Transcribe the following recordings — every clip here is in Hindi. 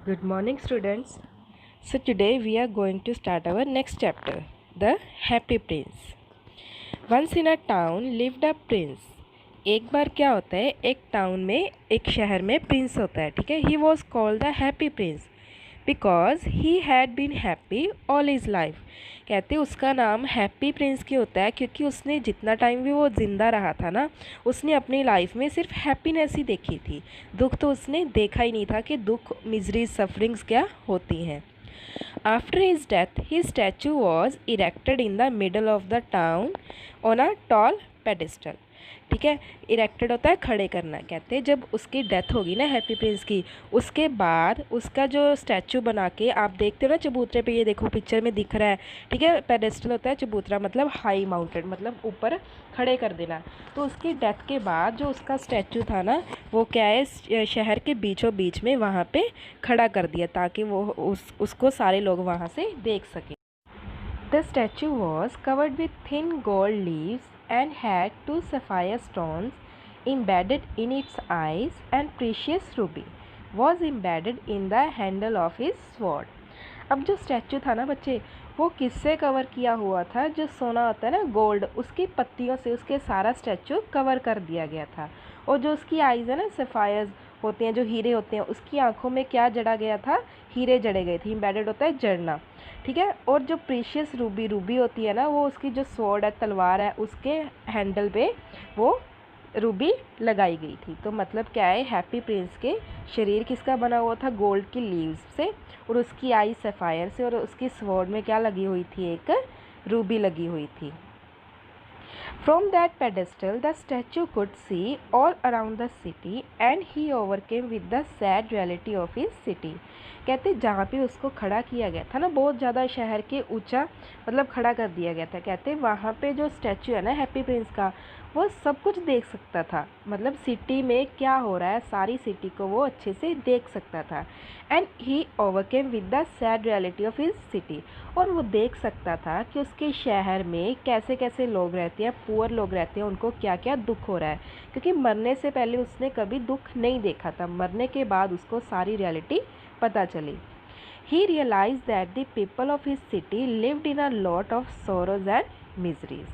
Good morning, students. So, today we are going to start our next chapter, The Happy Prince. Once in a town lived a prince. एक बार क्या होता है, एक टाउन में, एक शहर में प्रिंस होता है, ठीक है. He was called the happy prince because he had been happy all his life. कहते उसका नाम हैप्पी प्रिंस क्यों होता है, क्योंकि उसने जितना टाइम भी वो ज़िंदा रहा था ना, उसने अपनी लाइफ में सिर्फ हैप्पीनेस ही देखी थी. दुख तो उसने देखा ही नहीं था कि दुख, मिजरीज, सफरिंग्स क्या होती हैं. After his death his statue was erected in the middle of the town on a tall pedestal. ठीक है, इरेक्टेड होता है खड़े करना. कहते हैं जब उसकी डेथ होगी ना हैप्पी प्रिंस की, उसके बाद उसका जो स्टैचू बना के आप देखते हो ना चबूतरे पे, ये देखो पिक्चर में दिख रहा है, ठीक है. पेडेस्टल होता है चबूतरा, मतलब हाई माउंटेड, मतलब ऊपर खड़े कर देना. तो उसकी डेथ के बाद जो उसका स्टैचू था ना, वो क्या है, शहर के बीचों बीच में वहाँ पे खड़ा कर दिया ताकि वो उसको सारे लोग वहाँ से देख सकें. The statue was covered with thin gold leaves and had two sapphire stones embedded in its eyes, and precious ruby was embedded in the handle of his sword. अब जो स्टैचू था ना बच्चे, वो किससे कवर किया हुआ था, जो सोना होता है ना, गोल्ड, उसकी पत्तियों से उसके सारा स्टैचू कवर कर दिया गया था. और जो उसकी आइज़ है ना, सफ़ायर्स होते हैं, जो हीरे होते हैं, उसकी आंखों में क्या जड़ा गया था, हीरे जड़े गए थे. एम्बेडेड होता है जड़ना, ठीक है. और जो प्रीशियस रूबी, रूबी होती है ना, वो उसकी जो स्वॉर्ड है, तलवार है, उसके हैंडल पे वो रूबी लगाई गई थी. तो मतलब क्या है, हैप्पी प्रिंस के शरीर किसका बना हुआ था, गोल्ड की लीव्स से, और उसकी आई सफ़ायर से, और उसकी स्वॉर्ड में क्या लगी हुई थी, एक रूबी लगी हुई थी. From that pedestal, the statue could see all around the city, and he overcame with the sad reality of his city. कहते जहाँ पे उसको खड़ा किया गया था ना, बहुत ज़्यादा शहर के ऊंचा मतलब खड़ा कर दिया गया था. कहते वहाँ पे जो स्टैचू है ना हैप्पी प्रिंस का, वो सब कुछ देख सकता था. मतलब सिटी में क्या हो रहा है, सारी सिटी को वो अच्छे से देख सकता था. And he overcame with the sad reality of his city. और वो देख सकता था कि उसके शहर में कैसे कैसे लोग रहते हैं, पुअर लोग रहते हैं, उनको क्या क्या दुख हो रहा है. क्योंकि मरने से पहले उसने कभी दुख नहीं देखा था, मरने के बाद उसको सारी रियलिटी पता चली. He realise that the people of his city lived in a lot of sorrows and miseries.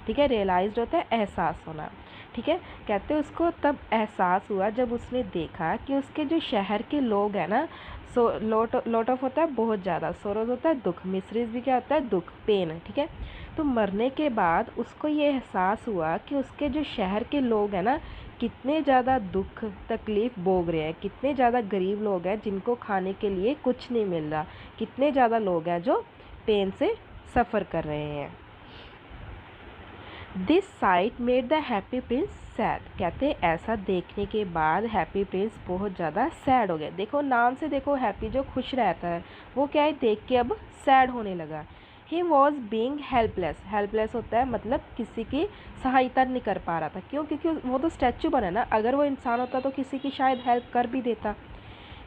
ठीक है, रियलाइज्ड होता है एहसास होना. ठीक है, कहते हैं उसको तब एहसास हुआ जब उसने देखा कि उसके जो शहर के लोग हैं ना, सो लॉट ऑफ होता है बहुत ज़्यादा, सोरोज होता है दुख, मिसरीज भी क्या होता है, दुख, पेन. ठीक है, तो मरने के बाद उसको ये एहसास हुआ कि उसके जो शहर के लोग हैं ना, कितने ज़्यादा दुख तकलीफ़ भोग रहे हैं, कितने ज़्यादा गरीब लोग हैं जिनको खाने के लिए कुछ नहीं मिल रहा, कितने ज़्यादा लोग हैं जो पेन से सफ़र कर रहे हैं. This site made the happy Prince sad. कहते ऐसा देखने के बाद हैप्पी प्रिंस बहुत ज़्यादा सैड हो गया. देखो नाम से देखो, हैप्पी जो खुश रहता है, वो क्या है, देख के अब सैड होने लगा. He was being helpless. Helpless होता है मतलब किसी की सहायता नहीं कर पा रहा था. क्यों? क्योंकि वो तो स्टैचू बना ना, अगर वो इंसान होता तो किसी की शायद हेल्प कर भी देता.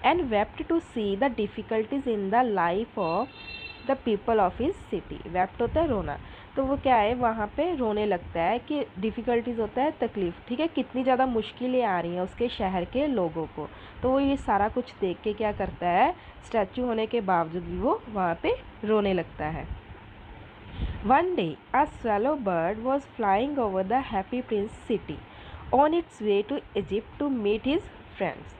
And wept to see the difficulties in the life of the people of his city. Wept होता है रोना, तो वो क्या है, वहाँ पे रोने लगता है कि डिफ़िकल्टीज़ होता है तकलीफ़. ठीक है, कितनी ज़्यादा मुश्किलें आ रही हैं उसके शहर के लोगों को. तो वो ये सारा कुछ देख के क्या करता है, स्टैचू होने के बावजूद भी वो वहाँ पे रोने लगता है. One day a swallow bird was flying over the happy prince city on its way to Egypt to meet his friends.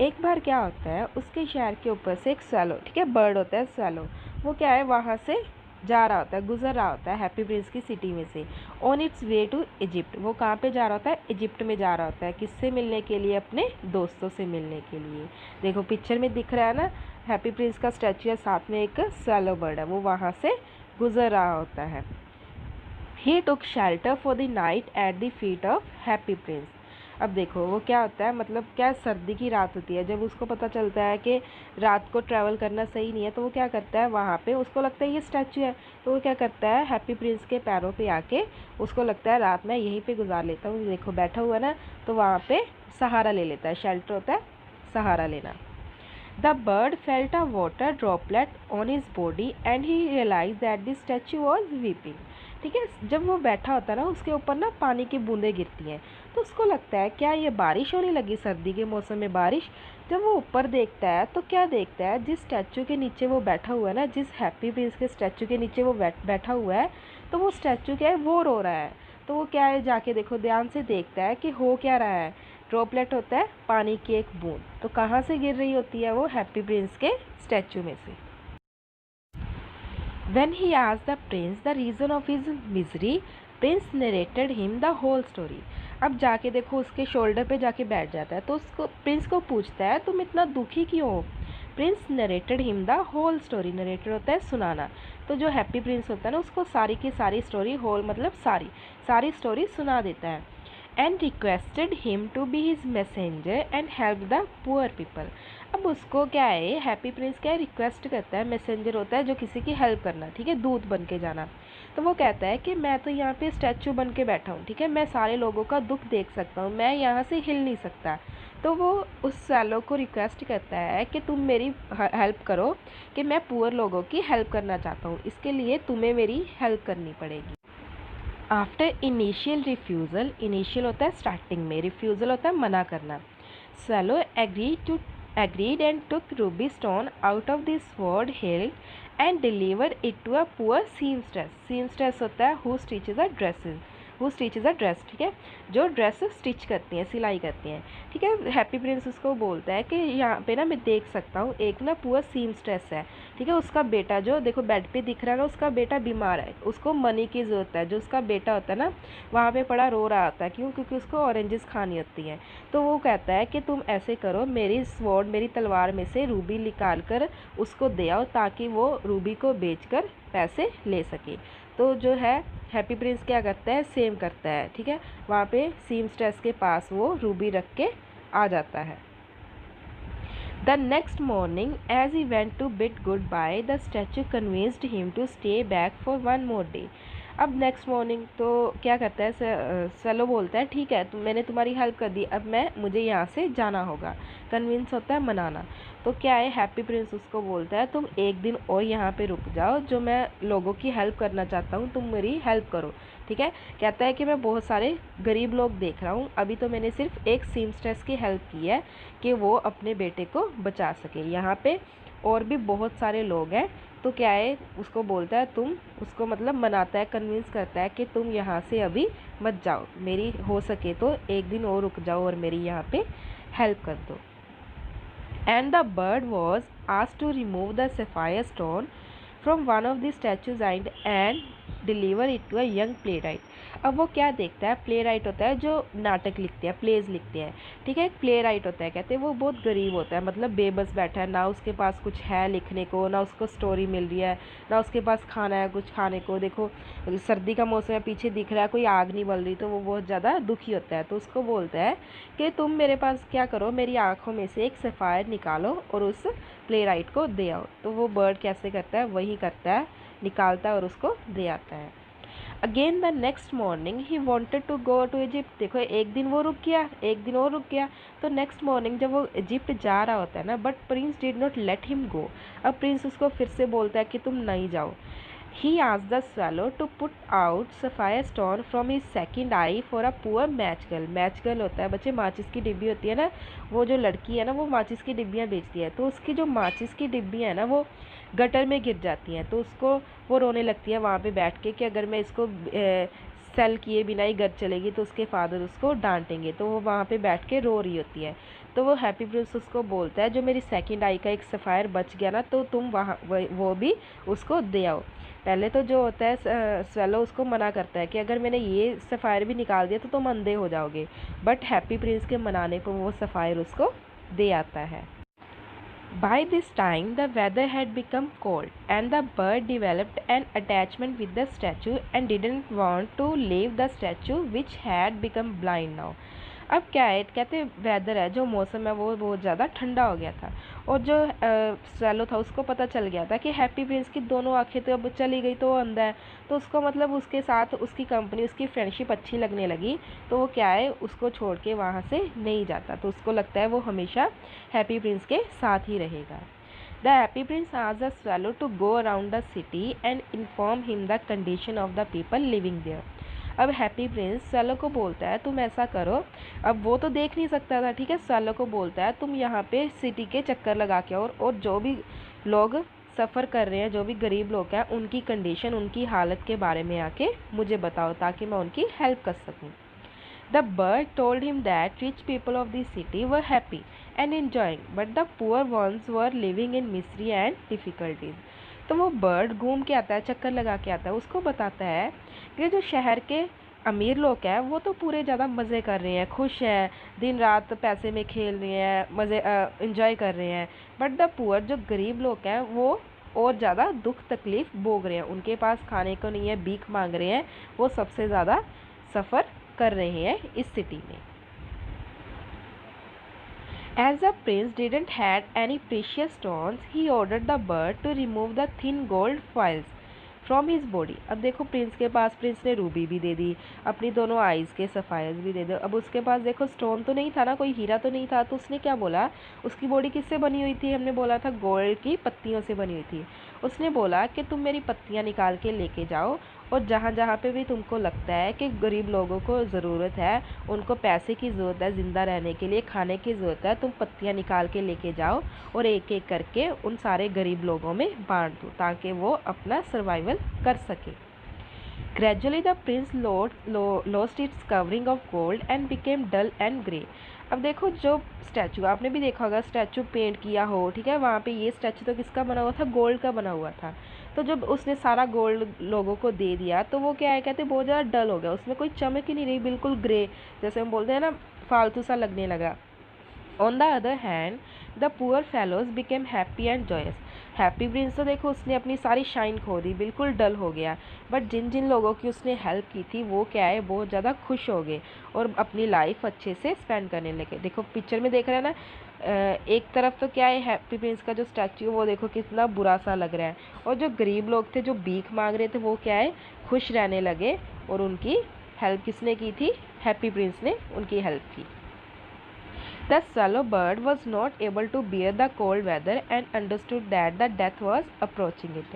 एक बार क्या होता है, उसके शहर के ऊपर से एक swallow, ठीक है, बर्ड होता है swallow, वो क्या है वहाँ से जा रहा होता है, गुजर रहा होता है हैप्पी प्रिंस की सिटी में से. On its way to Egypt. वो कहाँ पे जा रहा होता है, इजिप्ट में जा रहा होता है. किससे मिलने के लिए, अपने दोस्तों से मिलने के लिए. देखो पिक्चर में दिख रहा है ना, हैप्पी प्रिंस का स्टैचू है, साथ में एक स्वैलो बर्ड है, वो वहाँ से गुजर रहा होता है. He took shelter for the night at the feet of Happy Prince. अब देखो वो क्या होता है, मतलब क्या सर्दी की रात होती है, जब उसको पता चलता है कि रात को ट्रैवल करना सही नहीं है, तो वो क्या करता है, वहाँ पे उसको लगता है ये स्टैचू है, तो वो क्या करता है, हैप्पी प्रिंस के पैरों पे आके उसको लगता है रात में यहीं पे गुजार लेता हूँ. देखो बैठा हुआ ना, तो वहाँ पे सहारा ले लेता है. शेल्टर होता है सहारा लेना. The bird felt a water droplet on his body and he realized that the statue was weeping. ठीक है, जब वो बैठा होता है ना, उसके ऊपर ना पानी की बूंदें गिरती हैं, तो उसको लगता है क्या ये बारिश होने लगी, सर्दी के मौसम में बारिश। जब वो ऊपर देखता है तो क्या देखता है, जिस स्टैचू के नीचे वो बैठा हुआ है ना, जिस हैप्पी प्रिंस के स्टैचू के नीचे वो बैठा हुआ है, तो वो स्टैचू क्या है, वो रो रहा है। तो वो क्या है, जाके देखो, ध्यान से देखता है कि हो क्या रहा है। ड्रॉपलेट होता है पानी की एक बूंद, तो कहाँ से गिर रही होती है वो, हैप्पी प्रिंस के स्टैचू में से। When he asked the prince the reason of his misery, prince narrated him the whole story. अब जाके देखो उसके शोल्डर पे जाके बैठ जाता है, तो उसको प्रिंस को पूछता है तुम इतना दुखी क्यों हो। Prince narrated him the whole story, narrated होता है सुनाना, तो जो हैप्पी प्रिंस होता है ना उसको सारी की सारी स्टोरी, होल मतलब सारी सारी स्टोरी सुना देता है। And requested him to be his messenger and help the poor people. अब उसको क्या है, हैप्पी प्रिंस क्या है, रिक्वेस्ट करता है, मैसेंजर होता है जो किसी की हेल्प करना, ठीक है, दूत बन के जाना। तो वो कहता है कि मैं तो यहाँ पे स्टैचू बन के बैठा हूँ, ठीक है, मैं सारे लोगों का दुख देख सकता हूँ, मैं यहाँ से हिल नहीं सकता। तो वो उस सैलो को रिक्वेस्ट करता है कि तुम मेरी हेल्प करो, कि मैं पुअर लोगों की हेल्प करना चाहता हूँ, इसके लिए तुम्हें मेरी हेल्प करनी पड़ेगी। आफ्टर इनिशियल रिफ्यूज़ल, इनिशियल होता है स्टार्टिंग में, रिफ्यूज़ल होता है मना करना। Swallow agreed and took ruby stone out of the sword hilt and delivered it to a poor seamstress. seamstress होता है who stitches a dresses, who stitches a dress, ठीक है, जो ड्रेस स्टिच करती हैं, सिलाई करती हैं, ठीक है। हैप्पी प्रिंस उसको बोलता है कि यहाँ पे ना मैं देख सकता हूँ एक ना पुअर सीमस्ट्रेस है, ठीक है, उसका बेटा जो देखो बेड पे दिख रहा है ना, उसका बेटा बीमार है, उसको मनी की ज़रूरत है। जो उसका बेटा होता है ना वहाँ पे पड़ा रो रहा होता है, क्यों, क्योंकि उसको ऑरेंजेस खानी होती हैं। तो वो कहता है कि तुम ऐसे करो, मेरी स्वॉर्ड, मेरी तलवार में से रूबी निकाल कर उसको दे आओ, ताकि वो रूबी को बेचकर पैसे ले सके। तो जो है हैप्पी प्रिंस क्या करता है, सेम करता है, ठीक है, वहाँ पे सीमस्ट्रेस के पास वो रूबी रख के आ जाता है। The next morning, as he went to bid goodbye, the statue convinced him to stay back for one more day. अब नेक्स्ट मॉर्निंग तो क्या करता है, सैलो बोलता है ठीक है, मैंने तुम्हारी हेल्प कर दी, अब मुझे यहाँ से जाना होगा। कन्विंस होता है मनाना। तो क्या है, हैप्पी प्रिंस उसको बोलता है तुम एक दिन और यहाँ पे रुक जाओ, जो मैं लोगों की हेल्प करना चाहता हूँ, तुम मेरी हेल्प करो, ठीक है। कहता है कि मैं बहुत सारे गरीब लोग देख रहा हूँ, अभी तो मैंने सिर्फ एक सीमस्ट्रेस की हेल्प की है कि वो अपने बेटे को बचा सके, यहाँ पे और भी बहुत सारे लोग हैं। तो क्या है, उसको बोलता है तुम, उसको मतलब मनाता है, कन्विंस करता है कि तुम यहाँ से अभी मत जाओ, मेरी हो सके तो एक दिन और रुक जाओ और मेरी यहाँ पे हेल्प कर दो। And the bird was asked to remove the sapphire stone from one of the statues and deliver it to a young playwright. अब वो क्या देखता है, प्ले राइट होता है जो नाटक लिखते हैं, प्लेज लिखते हैं, ठीक है, प्ले राइट होता है, कहते हैं वो बहुत गरीब होता है, मतलब बेबस बैठा है, ना उसके पास कुछ है लिखने को, ना उसको स्टोरी मिल रही है, ना उसके पास खाना है कुछ खाने को। देखो सर्दी का मौसम है, पीछे दिख रहा है कोई आग नहीं बल रही, तो वो बहुत ज़्यादा दुखी होता है। तो उसको बोलता है कि तुम मेरे पास क्या करो, मेरी आँखों में से एक सफ़ायर निकालो और उस प्ले राइट को दे आओ। तो वो बर्ड कैसे करता है, वही करता है, निकालता है और उसको दे आता है। Again the next morning he wanted to go to Egypt. देखो एक दिन वो रुक गया, एक दिन और रुक गया, तो नेक्स्ट मॉर्निंग जब वो इजिप्ट जा रहा होता है ना, but Prince did not let him go. अब प्रिंस उसको फिर से बोलता है कि तुम नहीं जाओ। He asked the swallow to put out sapphire stone from his second eye for a poor match girl. Match girl होता है बच्चे, माचिस की डिब्बी होती है ना, वो जो लड़की है ना वो माचिस की डिब्बियाँ बेचती है, तो उसकी जो माचिस की डिब्बियाँ है ना वो गटर में गिर जाती हैं, तो उसको वो रोने लगती है वहाँ पे बैठ के कि अगर मैं इसको सेल किए बिना ही घर चलेगी तो उसके फादर उसको डांटेंगे। तो वो वहाँ पे बैठ के रो रही होती है। तो वो हैप्पी प्रिंस उसको बोलता है जो मेरी सेकंड आई का एक सफ़ायर बच गया ना, तो तुम वहाँ वो भी उसको दे आओ। पहले तो जो होता है स्वेलो उसको मना करता है कि अगर मैंने ये सफ़ायर भी निकाल दिया तो तुम अंधे हो जाओगे, बट हैप्पी प्रिंस के मनाने पर वो सफ़ायर उसको दे आता है। By this time the weather had become cold and the bird developed an attachment with the statue and didn't want to leave the statue which had become blind now. अब क्या है, कहते वेदर है, जो मौसम है वो बहुत ज़्यादा ठंडा हो गया था, और जो स्वेलो था उसको पता चल गया था कि हैप्पी प्रिंस की दोनों आंखें तो अब चली गई, तो वो अंधा है। तो उसको मतलब उसके साथ उसकी कंपनी, उसकी फ्रेंडशिप अच्छी लगने लगी, तो वो क्या है उसको छोड़ के वहाँ से नहीं जाता, तो उसको लगता है वो हमेशा हैप्पी प्रिंस के साथ ही रहेगा। The happy prince asked the swallow to go around the city and inform him the condition of the people living there. अब हैप्पी प्रिंस स्वैलो को बोलता है तुम ऐसा करो, अब वो तो देख नहीं सकता था, ठीक है, स्वैलो को बोलता है तुम यहाँ पे सिटी के चक्कर लगा के आओ और जो भी लोग सफ़र कर रहे हैं, जो भी गरीब लोग हैं, उनकी कंडीशन, उनकी हालत के बारे में आके मुझे बताओ ताकि मैं उनकी हेल्प कर सकूँ। The bird told him that rich people of the city were happy and enjoying, but the poor ones were living in misery and difficulties. तो वो बर्ड घूम के आता है, चक्कर लगा के आता है, उसको बताता है कि जो शहर के अमीर लोग हैं वो तो पूरे ज़्यादा मज़े कर रहे हैं, खुश हैं, दिन रात पैसे में खेल रहे हैं, मज़े इंजॉय कर रहे हैं, बट द पुअर जो गरीब लोग हैं वो और ज़्यादा दुख तकलीफ़ भोग रहे हैं, उनके पास खाने को नहीं है, भीख मांग रहे हैं, वो सबसे ज़्यादा सफ़र कर रहे हैं इस सिटी में। As the prince didn't had any precious stones, he ordered the bird to remove the thin gold foils from his body. अब देखो प्रिंस के पास, प्रिंस ने रूबी भी दे दी, अपनी दोनों आइज़ के सफ़ायर्स भी दे दे। अब उसके पास देखो स्टोन तो नहीं था ना, कोई हीरा तो नहीं था, तो उसने क्या बोला, उसकी बॉडी किससे बनी हुई थी, हमने बोला था गोल्ड की पत्तियों से बनी हुई थी। उसने बोला कि तुम मेरी पत्तियाँ निकाल के लेके जाओ और जहाँ जहाँ पे भी तुमको लगता है कि गरीब लोगों को ज़रूरत है, उनको पैसे की ज़रूरत है, ज़िंदा रहने के लिए खाने की ज़रूरत है, तुम पत्तियाँ निकाल के लेके जाओ और एक एक करके उन सारे गरीब लोगों में बांट दो ताकि वो अपना सर्वाइवल कर सके। Gradually the prince lost its covering of gold and became dull and grey. अब देखो जो स्टैचू, आपने भी देखा होगा स्टैचू पेंट किया हो, ठीक है, वहाँ पे ये स्टैचू तो किसका बना हुआ था, गोल्ड का बना हुआ था। तो जब उसने सारा गोल्ड लोगों को दे दिया तो वो क्या है, कहते बहुत ज़्यादा डल हो गया, उसमें कोई चमक ही नहीं रही, बिल्कुल ग्रे, जैसे हम बोलते हैं ना, फालतू सा लगने लगा। On the other hand, the poor fellows became happy and joyous. Happy Prince तो देखो उसने अपनी सारी शाइन खो दी, बिल्कुल डल हो गया, बट जिन जिन लोगों की उसने हेल्प की थी वो क्या है, बहुत ज़्यादा खुश हो गए और अपनी लाइफ अच्छे से स्पेंड करने लगे। देखो पिक्चर में देख रहे हैं ना, एक तरफ तो क्या है हैप्पी प्रिंस का जो स्टैचू वो देखो कितना बुरा सा लग रहा है, और जो गरीब लोग थे जो भीख मांग रहे थे वो क्या है, खुश रहने लगे और उनकी हेल्प किसने की थी, हैप्पी प्रिंस ने उनकी हेल्प की। The swallow bird was not able to bear the cold weather and understood that the death was approaching it.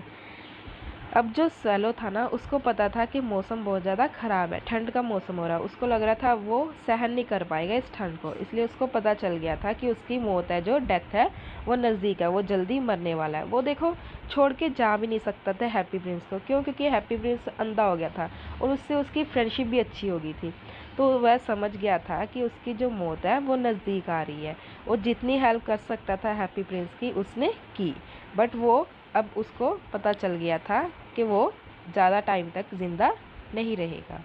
अब जो स्वैलो था ना उसको पता था कि मौसम बहुत ज़्यादा ख़राब है, ठंड का मौसम हो रहा है, उसको लग रहा था वो सहन नहीं कर पाएगा इस ठंड को, इसलिए उसको पता चल गया था कि उसकी मौत है, जो डेथ है वो नज़दीक है, वो जल्दी मरने वाला है। वो देखो छोड़ के जा भी नहीं सकता था हैप्पी प्रिंस को, क्यों, क्योंकि हैप्पी प्रिंस अंधा हो गया था और उससे उसकी फ्रेंडशिप भी अच्छी हो गई थी, तो वह समझ गया था कि उसकी जो मौत है वो नज़दीक आ रही है, और जितनी हेल्प कर सकता था हैप्पी प्रिंस की उसने की, बट वो अब उसको पता चल गया था कि वो ज़्यादा टाइम तक ज़िंदा नहीं रहेगा।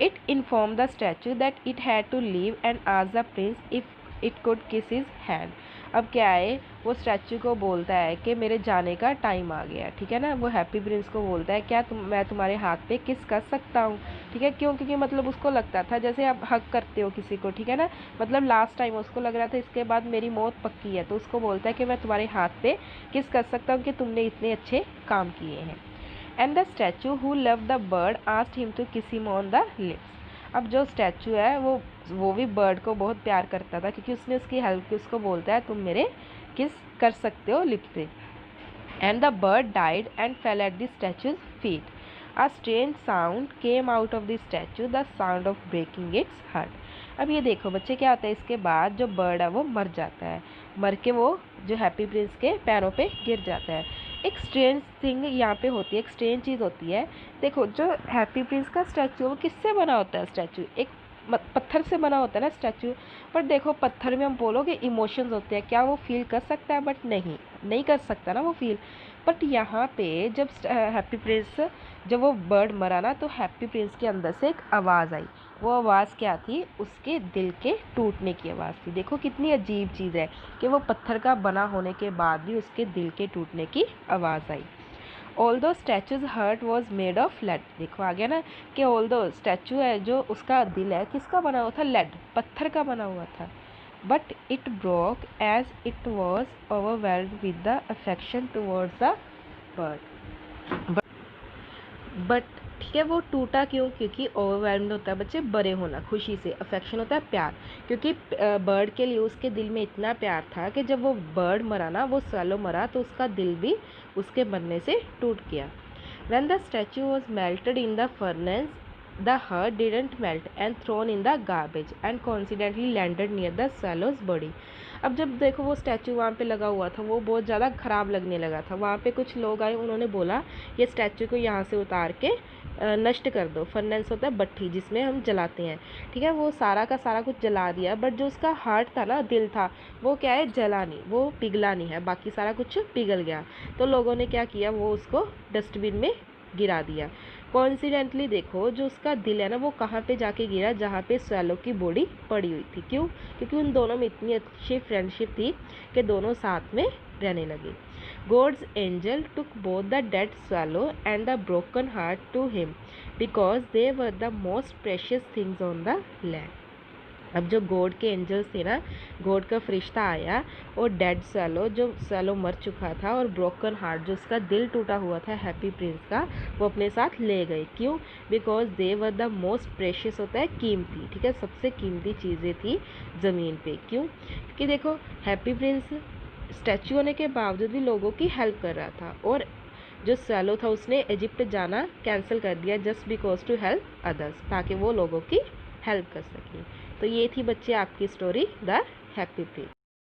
It informed the statue that it had to leave and asked the prince if it could kiss his hand. अब क्या है, वो स्टैचू को बोलता है कि मेरे जाने का टाइम आ गया, ठीक है ना, वो हैप्पी प्रिंस को बोलता है क्या मैं तुम्हारे हाथ पे किस कर सकता हूँ, ठीक है, क्यों, क्योंकि मतलब उसको लगता था जैसे आप हक करते हो किसी को, ठीक है ना, मतलब लास्ट टाइम उसको लग रहा था इसके बाद मेरी मौत पक्की है, तो उसको बोलता है कि मैं तुम्हारे हाथ पे किस कर सकता हूँ कि तुमने इतने अच्छे काम किए हैं। And the statue who love the bird asked him to kiss him on the lips. अब जो स्टैचू है वो भी बर्ड को बहुत प्यार करता था क्योंकि उसने उसकी हेल्प की, उसको बोलता है तुम मेरे किस कर सकते हो लिप पे। And the bird died and fell at the statue's feet. A strange sound came out of the statue, the sound of breaking its heart. अब ये देखो बच्चे क्या होता है, इसके बाद जो बर्ड है वो मर जाता है, मर के वो जो हैप्पी प्रिंस के पैरों पे गिर जाता है। एक स्ट्रेंज थिंग यहाँ पे होती है, एक स्ट्रेंज चीज़ होती है। देखो जो हैप्पी प्रिंस का स्टैचू वो किससे बना होता है, स्टैचू एक पत्थर से बना होता है ना स्टैचू, पर देखो पत्थर में हम बोलोगे इमोशंस होते हैं, क्या वो फील कर सकता है, बट नहीं कर सकता ना वो फील। बट यहाँ पे जब हैप्पी प्रिंस, जब वो बर्ड मरा ना तो हैप्पी प्रिंस के अंदर से एक आवाज़ आई, वो आवाज़ क्या थी, उसके दिल के टूटने की आवाज़ थी। देखो कितनी अजीब चीज़ है कि वो पत्थर का बना होने के बाद भी उसके दिल के टूटने की आवाज़ आई। Although statues heart was made of lead. देखो आ गया ना कि ऑल्दो स्टैचू है जो उसका दिल है किसका बना हुआ था, लेड, पत्थर का बना हुआ था, but it broke as it was overwhelmed with the affection towards the bird. But ठीक है, वो टूटा क्यों, क्योंकि ओवरवेल्म्ड होता है बच्चे बड़े होना, खुशी से, अफेक्शन होता है प्यार, क्योंकि बर्ड के लिए उसके दिल में इतना प्यार था कि जब वो बर्ड मरा ना, वो स्वैलो मरा, तो उसका दिल भी उसके मरने से टूट गया। When the statue was melted in the furnace, The heart didn't melt and thrown in the garbage and coincidentally landed near the swallow's body. अब जब देखो वो स्टैचू वहाँ पे लगा हुआ था वो बहुत ज़्यादा ख़राब लगने लगा था। वहाँ पे कुछ लोग आए, उन्होंने बोला ये स्टैचू को यहाँ से उतार के नष्ट कर दो। फर्नेस होता है भट्ठी जिसमें हम जलाते हैं, ठीक है। वो सारा का सारा कुछ जला दिया, बट जो उसका हार्ट था ना, दिल था, वो क्या है, जला नहीं, वो पिघला नहीं है, बाकी सारा कुछ पिघल गया। तो लोगों ने क्या किया, वो उसको डस्टबिन में गिरा दिया। कोइंसिडेंटली देखो जो उसका दिल है ना, वो कहाँ पे जाके गिरा, जहाँ पे स्वैलो की बॉडी पड़ी हुई थी। क्यों? क्योंकि उन दोनों में इतनी अच्छी फ्रेंडशिप थी कि दोनों साथ में रहने लगे। God's angel took both the dead swallow and the broken heart to him because they were the most precious things on the land. अब जो गॉड के एंजल्स थे ना, गॉड का फरिश्ता आया और डेड स्वैलो, जो स्वैलो मर चुका था, और ब्रोकन हार्ट, जो उसका दिल टूटा हुआ था हैप्पी प्रिंस का, वो अपने साथ ले गए। क्यों? Because they were the most precious, होता है कीमती, ठीक है, सबसे कीमती चीज़ें थी ज़मीन पे। क्यों? क्योंकि देखो हैप्पी प्रिंस स्टैचू होने के बावजूद भी लोगों की हेल्प कर रहा था, और जो स्वैलो था उसने इजिप्ट जाना कैंसिल कर दिया just because to help others, ताकि वो लोगों की हेल्प कर सकें। तो ये थी बच्चे आपकी स्टोरी द हैप्पी प्रिंस।